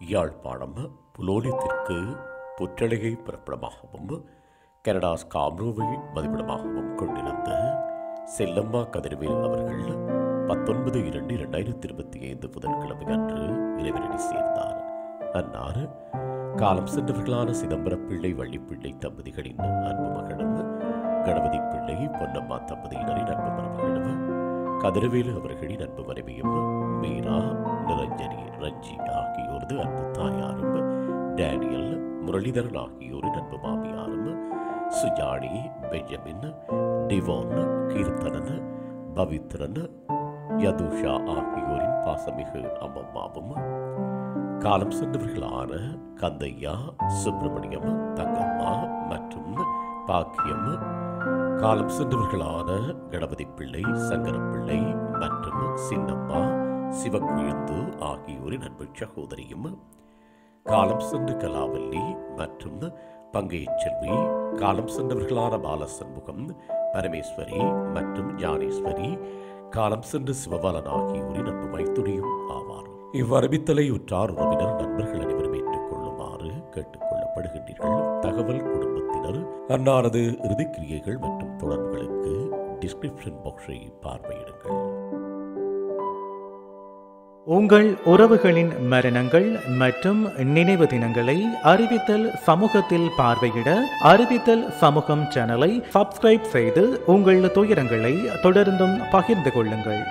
Yazhpanam புலோலியத்திற்கு புற்றலையை பிறப்பிடமாகவும் Canada ஸ்காப்ரோவை மதிப்பிடமாகவும் கொண்டிருந்த செல்லம்மா கதிரவேல் அவர்கள் 19/2/2025 புதன்கிழமை அன்று இறைவனடி சேர்ந்தார். அன்னார் காலம் சென்றவர்களான சிதம்பர பிள்ளை வள்ளிப்பிள்ளை தம்பதிகளின் அன்பு மகனும் கணபதி பிள்ளை பொன்னம்மா தம்பதியினரின் அன்பு மருமகனும் கதிரவேலு அவர்களின் அன்பு மனைவியும் மீரா நிரஞ்சனி ரஞ்சி ஆகியோரது அன்பு தாயாரும் டேனியல் முரளிதரன் ஆகியோரின் அன்பு மாமியாரும் சுஜானி பெஞ்சமின் டிவோன் கீர்த்தனன் பவித்ரன் யதுஷா ஆகியோரின் பாசமிகு அம்மம்மாவும் காலம் சென்றவர்களான கந்தையா சுப்பிரமணியம் தங்கம்மா மற்றும் பாக்கியம் காலம் சென்றவர்களான கணபதி பிள்ளை சங்கரப்பிள்ளை மற்றும் சின்னம்மா சிவக்குழுந்து ஆகியோரின் அன்பு சகோதரியும் காலம் சென்ற கலாவல்லி மற்றும் பங்கையச்செல்வி காலம் சென்றவர்களான பாலசண்முகம் பரமேஸ்வரி மற்றும் ஞானேஸ்வரி காலம் சென்ற சிவபாலன் ஆகியோரின் அன்பு மைத்துடியும் ஆவார். இவ்வறிவித்தலை உற்றார் உறவினர் நண்பர்கள் அனைவரும் ஏற்றுக்கொள்ளுமாறு கேட்டுக் கொள்ளப்படுகின்றீர்கள். தகவல் குடும்பத்தினர் அன்னாரது இறுதிக்கிரியைகள் மற்றும் தொடர்புகளுக்கு டிஸ்கிரிப்ஷன் பாக்ஸை பார்வையிடுங்கள். உங்கள் உறவுகளின் மரணங்கள் மற்றும் நினைவு தினங்களை அறிவித்தல் சமூகத்தில் பார்வையிட அறிவித்தல் சமூகம் சேனலை சப்ஸ்கிரைப் செய்து உங்கள் துயரங்களை தொடர்ந்தும் பகிர்ந்து கொள்ளுங்கள்.